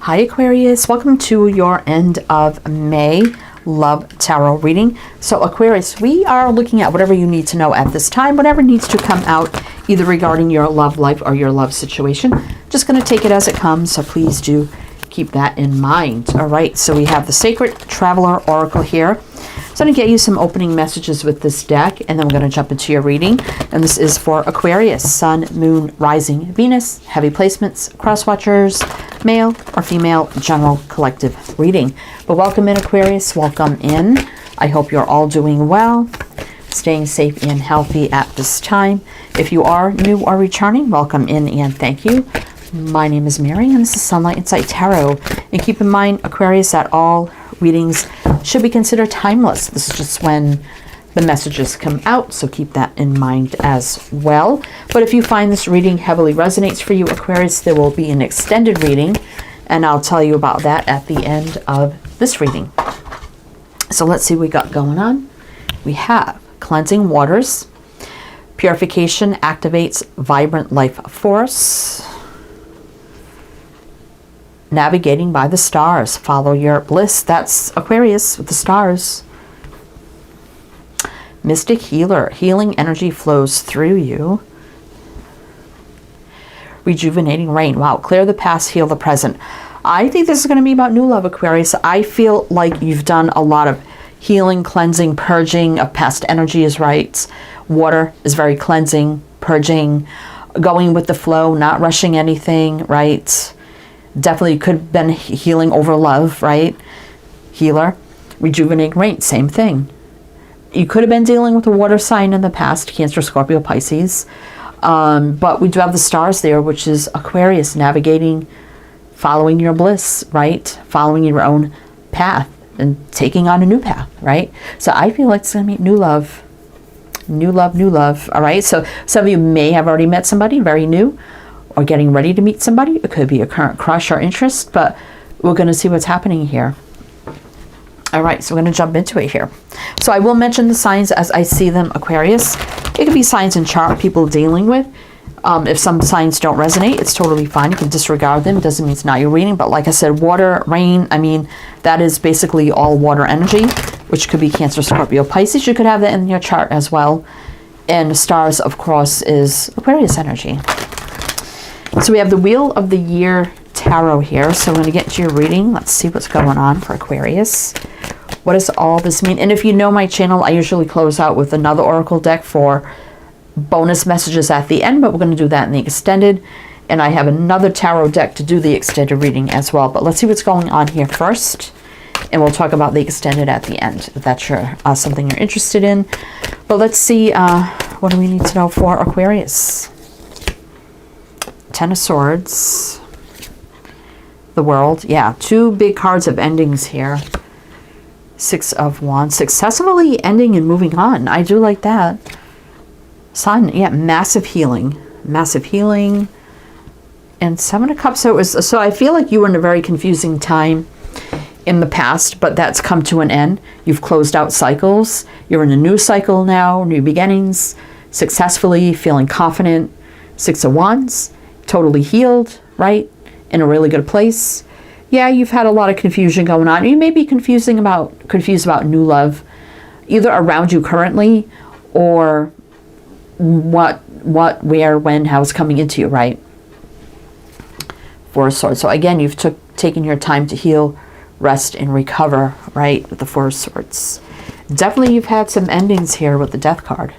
Hi Aquarius, welcome to your end of May love tarot reading. So Aquarius, we are looking at whatever you need to know at this time, whatever needs to come out either regarding your love life or your love situation. Just going to take it as it comes, so please do keep that in mind. All right, so we have the Sacred Traveler Oracle here. So I'm going to get you some opening messages with this deck, and then we're going to jump into your reading. And this is for Aquarius, Sun, Moon, Rising, Venus, heavy placements, cross watchers, male or female, general collective reading. But welcome in, Aquarius. Welcome in. I hope you're all doing well, staying safe and healthy at this time. If you are new or returning, welcome in and thank you. My name is Mary, and this is Sunlight Insight Tarot. And keep in mind, Aquarius, that all readings should be considered timeless. This is just when the messages come out, so keep that in mind as well. But if you find this reading heavily resonates for you, Aquarius, there will be an extended reading, and I'll tell you about that at the end of this reading. So let's see what we got going on. We have cleansing waters. Purification activates vibrant life force. Navigating by the stars. Follow your bliss. That's Aquarius with the stars. Mystic healer. Healing energy flows through you. Rejuvenating rain. Wow. Clear the past, heal the present. I think this is going to be about new love, Aquarius. I feel like you've done a lot of healing, cleansing, purging of past energies, right? Water is very cleansing, purging, going with the flow, not rushing anything, right? Definitely could have been healing over love, right? Healer. Rejuvenating rain, same thing. You could have been dealing with a water sign in the past, Cancer, Scorpio, Pisces. But we do have the stars there, which is Aquarius, navigating, following your bliss, right? Following your own path and taking on a new path, right? So I feel like it's going to be new love. New love, new love. All right. So some of you may have already met somebody very new, or getting ready to meet somebody. It could be a current crush or interest, but we're going to see what's happening here. All right, so we're going to jump into it here. So I will mention the signs as I see them, Aquarius. It could be signs and chart people dealing with. If some signs don't resonate, it's totally fine. You can disregard them. It doesn't mean it's not your reading. But like I said, water, rain, I mean, that is basically all water energy, which could be Cancer, Scorpio, Pisces. You could have that in your chart as well. And the stars, of course, is Aquarius energy. So we have the Wheel of the Year Tarot here. So I'm going to get to your reading. Let's see what's going on for Aquarius. What does all this mean? And if you know my channel, I usually close out with another oracle deck for bonus messages at the end, but we're going to do that in the extended. And I have another tarot deck to do the extended reading as well. But let's see what's going on here first. And we'll talk about the extended at the end, if that's something you're interested in. But let's see, what do we need to know for Aquarius? Ten of Swords. The World. Yeah, two big cards of endings here. Six of Wands. Successfully ending and moving on. I do like that. Sun. Yeah, massive healing. Massive healing. And Seven of Cups. So I feel like you were in a very confusing time in the past, but that's come to an end. You've closed out cycles. You're in a new cycle now. New beginnings. Successfully feeling confident. Six of Wands. Totally healed, right? In a really good place. Yeah, you've had a lot of confusion going on. You may be confused about new love, either around you currently, or what, where, when, how it's coming into you, right? Four of Swords. So again, you've taken your time to heal, rest, and recover, right? With the Four of Swords. Definitely you've had some endings here with the Death card.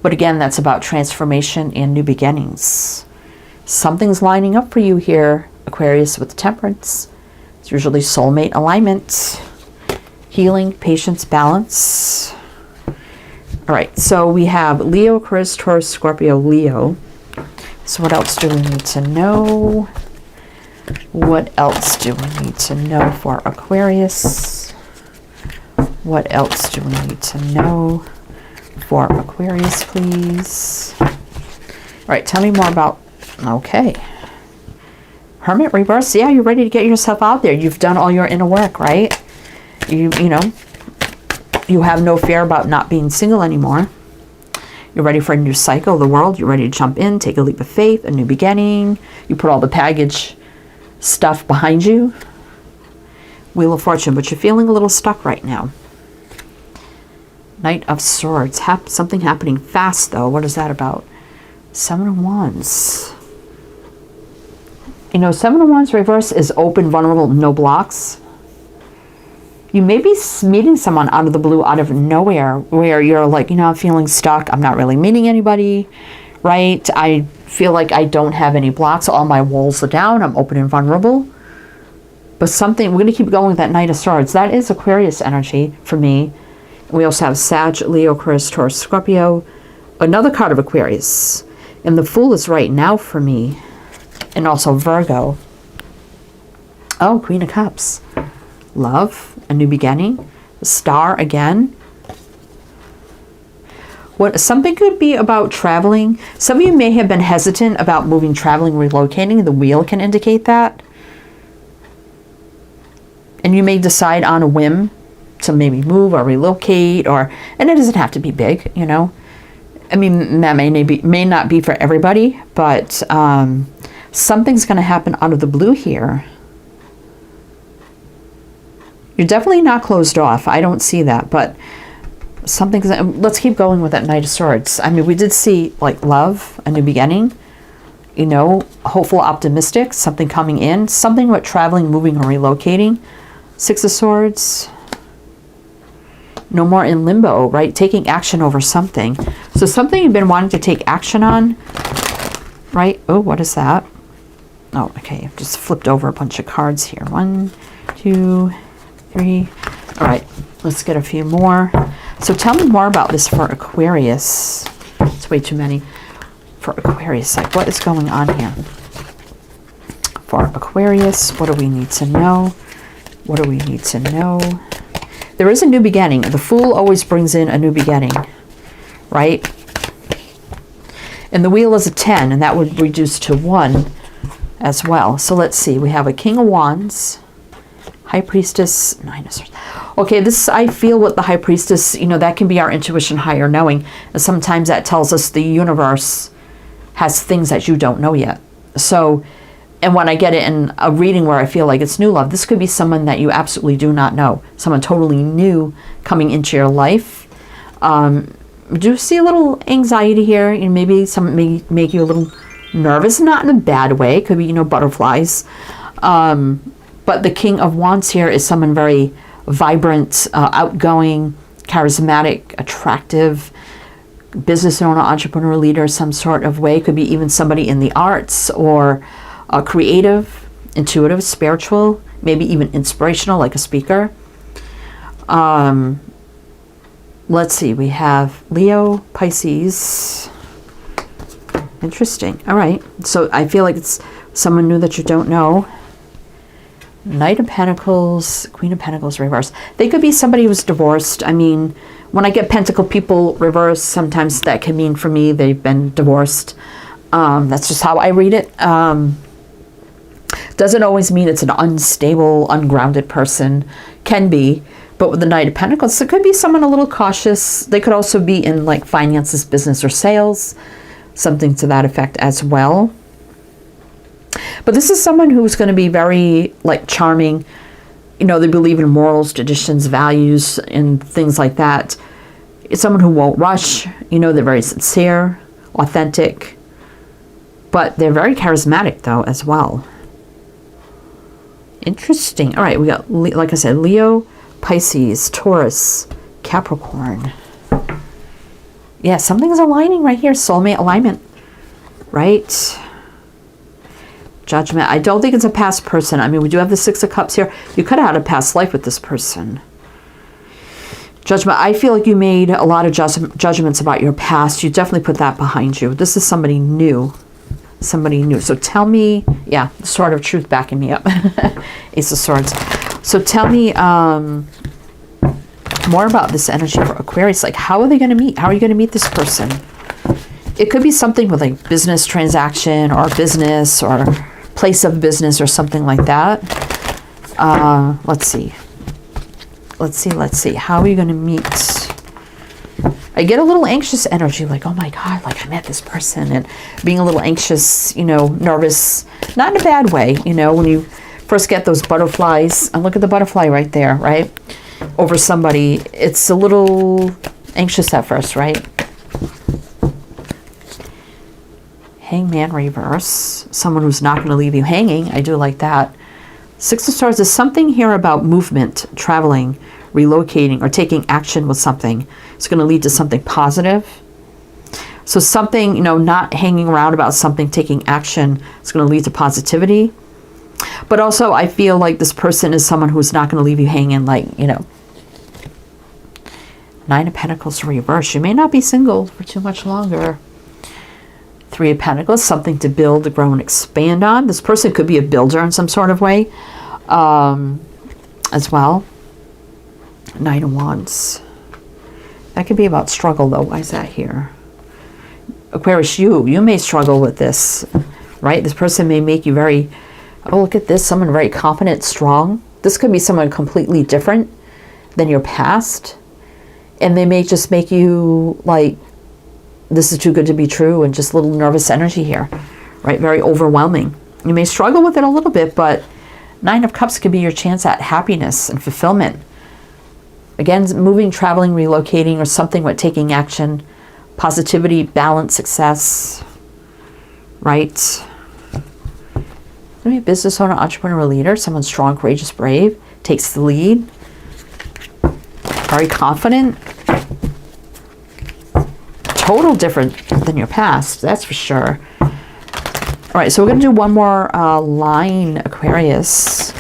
But again, that's about transformation and new beginnings. Something's lining up for you here, Aquarius, with the Temperance. It's usually soulmate alignment, healing, patience, balance. All right, so we have Leo, Aquarius, Taurus, Scorpio, Leo. So what else do we need to know? What else do we need to know for Aquarius? What else do we need to know for Aquarius, please? All right, tell me more about... Okay. Hermit reverse. Yeah, you're ready to get yourself out there. You've done all your inner work, right? You know, you have no fear about not being single anymore. You're ready for a new cycle of the world. You're ready to jump in, take a leap of faith, a new beginning. You put all the baggage stuff behind you. Wheel of Fortune, but you're feeling a little stuck right now. Knight of Swords. Something happening fast, though. What is that about? Seven of Wands. You know, Seven of Wands reverse is open, vulnerable, no blocks. You may be meeting someone out of the blue, out of nowhere, where you're like, you know, I'm feeling stuck. I'm not really meeting anybody, right? I feel like I don't have any blocks. All my walls are down. I'm open and vulnerable. But something, we're going to keep going with that Knight of Swords. That is Aquarius energy for me. We also have Sag, Leo, Aquarius, Taurus, Scorpio. Another card of Aquarius. And the Fool is right now for me. And also Virgo. Oh, Queen of Cups. Love, a new beginning. The Star again. Something could be about traveling. Some of you may have been hesitant about moving, traveling, relocating. The Wheel can indicate that. And you may decide on a whim to maybe move or relocate, and it doesn't have to be big, you know. I mean, that may not be for everybody, but something's going to happen out of the blue here. You're definitely not closed off. I don't see that, but something's... Let's keep going with that Knight of Swords. I mean, we did see, like, love, a new beginning, you know, hopeful, optimistic, something coming in, something with traveling, moving, or relocating. Six of Swords. No more in limbo, right? Taking action over something. So something you've been wanting to take action on, right? Oh, what is that? Oh, okay. I've just flipped over a bunch of cards here. 1, 2, 3. All right. Let's get a few more. So tell me more about this for Aquarius. It's way too many. For Aquarius, like what is going on here? For Aquarius, what do we need to know? What do we need to know? There is a new beginning. The Fool always brings in a new beginning, right? And the Wheel is a 10, and that would reduce to 1 as well. So let's see. We have a King of Wands, High Priestess, 9 of Swords. Okay, this, I feel with the High Priestess, you know, that can be our intuition, higher knowing. And sometimes that tells us the universe has things that you don't know yet. So... And when I get it in a reading where I feel like it's new love, this could be someone that you absolutely do not know. Someone totally new coming into your life. Do you see a little anxiety here? And maybe some may make you a little nervous, not in a bad way. It could be, you know, butterflies. But the King of Wands here is someone very vibrant, outgoing, charismatic, attractive, business owner, entrepreneur, leader, some sort of way. Could be even somebody in the arts or... creative, intuitive, spiritual, maybe even inspirational, like a speaker. Let's see, we have Leo, Pisces. Interesting. All right. So I feel like it's someone new that you don't know. Knight of Pentacles, Queen of Pentacles reverse. They could be somebody who's divorced. I mean, when I get Pentacle people reverse, sometimes that can mean for me they've been divorced. That's just how I read it. Doesn't always mean it's an unstable, ungrounded person. Can be. But with the Knight of Pentacles, it could be someone a little cautious. They could also be in like finances, business, or sales. Something to that effect as well. But this is someone who's going to be very like charming. You know, they believe in morals, traditions, values, and things like that. It's someone who won't rush. You know, they're very sincere, authentic. But they're very charismatic, though, as well. Interesting. All right, we got, like I said, Leo, Pisces, Taurus, Capricorn. Yeah, something's aligning right here. Soulmate alignment, right? Judgment. I don't think it's a past person. I mean, we do have the Six of Cups here. You could have had a past life with this person. Judgment. I feel like you made a lot of judgments about your past. You definitely put that behind you. This is somebody new. Somebody new. So tell me, yeah, the Sword of Truth backing me up. Ace of Swords. So tell me more about this energy for Aquarius. Like, how are they going to meet? How are you going to meet this person? It could be something with like business transaction or business or place of business or something like that. Let's see. Let's see. How are you going to meet I get a little anxious energy, like, oh my God, like I met this person, and being a little anxious, you know, nervous, not in a bad way, you know, when you first get those butterflies, and look at the butterfly right there, right? Over somebody, it's a little anxious at first, right? Hangman reverse, someone who's not going to leave you hanging. I do like that. Six of Swords is something here about movement, traveling, relocating, or taking action with something. It's going to lead to something positive. So something, you know, not hanging around about something, taking action, it's going to lead to positivity. But also I feel like this person is someone who's not going to leave you hanging, like, you know. Nine of Pentacles reverse. You may not be single for too much longer. Three of Pentacles, something to build, grow, and expand on. This person could be a builder in some sort of way as well. Nine of Wands. That could be about struggle, though. Why is that here? Aquarius, you may struggle with this, right? This person may make you very, oh, look at this, someone very confident, strong. This could be someone completely different than your past. And they may just make you like, this is too good to be true, and just a little nervous energy here, right? Very overwhelming. You may struggle with it a little bit, but Nine of Cups could be your chance at happiness and fulfillment. Again, moving, traveling, relocating, or something with taking action, positivity, balance, success, right? Maybe a business owner, entrepreneur, leader, someone strong, courageous, brave, takes the lead, very confident. Total different than your past, that's for sure. All right, so we're going to do one more line, Aquarius,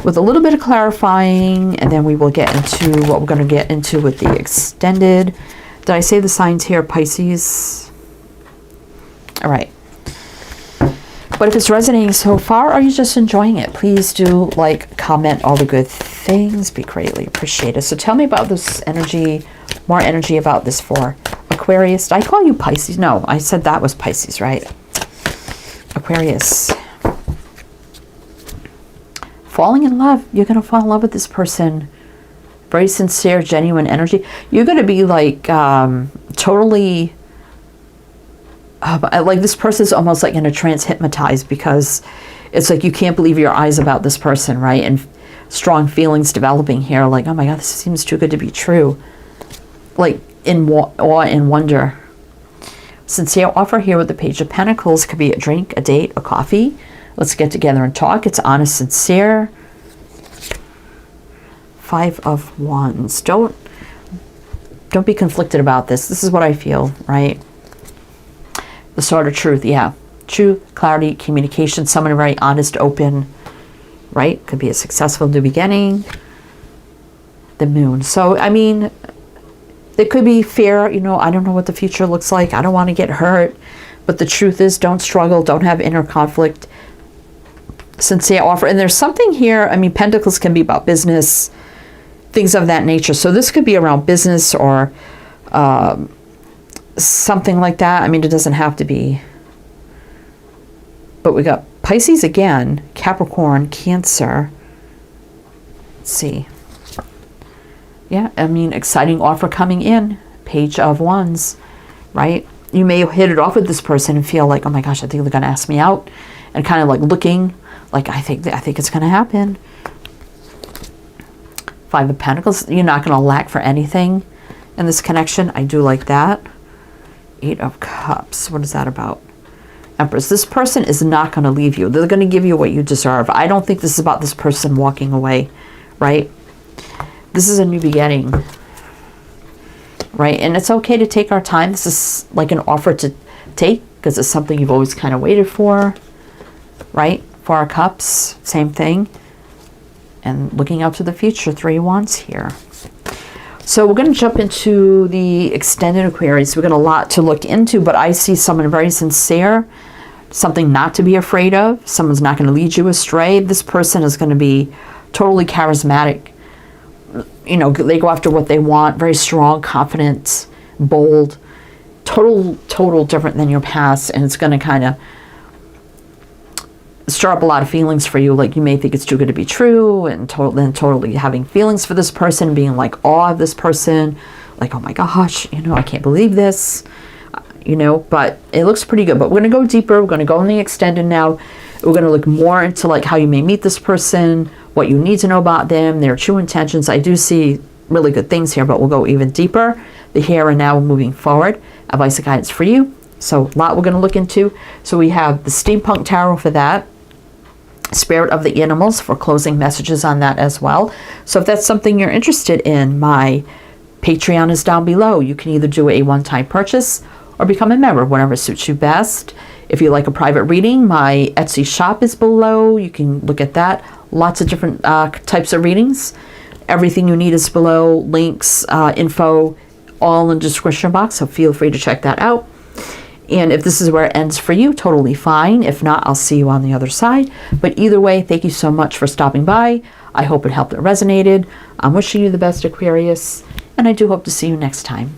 with a little bit of clarifying, and then we will get into what we're going to get into with the extended. Did I say the signs here? Pisces. All right. But if it's resonating so far, are you just enjoying it? Please do like, comment, all the good things. Be greatly appreciated. So tell me about this energy, more energy about this for Aquarius. Did I call you Pisces? No, I said that was Pisces, right? Aquarius. Falling in love. You're going to fall in love with this person. Very sincere, genuine energy. You're going to be like totally... like this person's almost like in a trance, hypnotized, because it's like you can't believe your eyes about this person, right? And strong feelings developing here, like, oh my God, this seems too good to be true. Like in awe and wonder. Sincere offer here with the Page of Pentacles. Could be a drink, a date, a coffee. Let's get together and talk. It's honest, sincere. Five of Wands. Don't be conflicted about this. This is what I feel, right? The Sword of Truth, yeah. Truth, clarity, communication, someone very honest, open, right? Could be a successful new beginning. The Moon. So, I mean, it could be fear, you know, I don't know what the future looks like. I don't want to get hurt. But the truth is, don't struggle. Don't have inner conflict. Sincere offer. And there's something here, I mean, Pentacles can be about business, things of that nature. So this could be around business or... something like that. I mean, it doesn't have to be. But we got Pisces again, Capricorn, Cancer. Let's see. Yeah, I mean, exciting offer coming in. Page of Wands, right? You may hit it off with this person and feel like, oh my gosh, I think they're going to ask me out. And kind of like looking like, I think it's going to happen. Five of Pentacles. You're not going to lack for anything in this connection. I do like that. Eight of Cups. What is that about? Empress. This person is not going to leave you. They're going to give you what you deserve. I don't think this is about this person walking away, right? This is a new beginning, right? And it's okay to take our time. This is like an offer to take because it's something you've always kind of waited for, right? Four of Cups. Same thing. And looking out to the future. Three of Wands here. So we're going to jump into the extended Aquarius. We've got a lot to look into, but I see someone very sincere, something not to be afraid of. Someone's not going to lead you astray. This person is going to be totally charismatic. You know, they go after what they want. Very strong, confident, bold. Total different than your past. And it's going to kind of stir up a lot of feelings for you. Like you may think it's too good to be true, and then totally having feelings for this person, being like awe of this person, like, oh my gosh, you know, I can't believe this, you know, but it looks pretty good. But we're going to go deeper. We're going to go in the extended now. We're going to look more into like how you may meet this person, what you need to know about them, their true intentions. I do see really good things here, but we'll go even deeper. The here and now moving forward, advice and guidance for you. So a lot we're going to look into. So we have the Steampunk Tarot for that. Spirit of the Animals for closing messages on that as well. So if that's something you're interested in, my Patreon is down below. You can either do a one-time purchase or become a member, whatever suits you best. If you like a private reading, my Etsy shop is below. You can look at that. Lots of different types of readings. Everything you need is below. Links, info, all in the description box. So feel free to check that out. And if this is where it ends for you, totally fine. If not, I'll see you on the other side. But either way, thank you so much for stopping by. I hope it helped, it resonated. I'm wishing you the best, Aquarius, and I do hope to see you next time.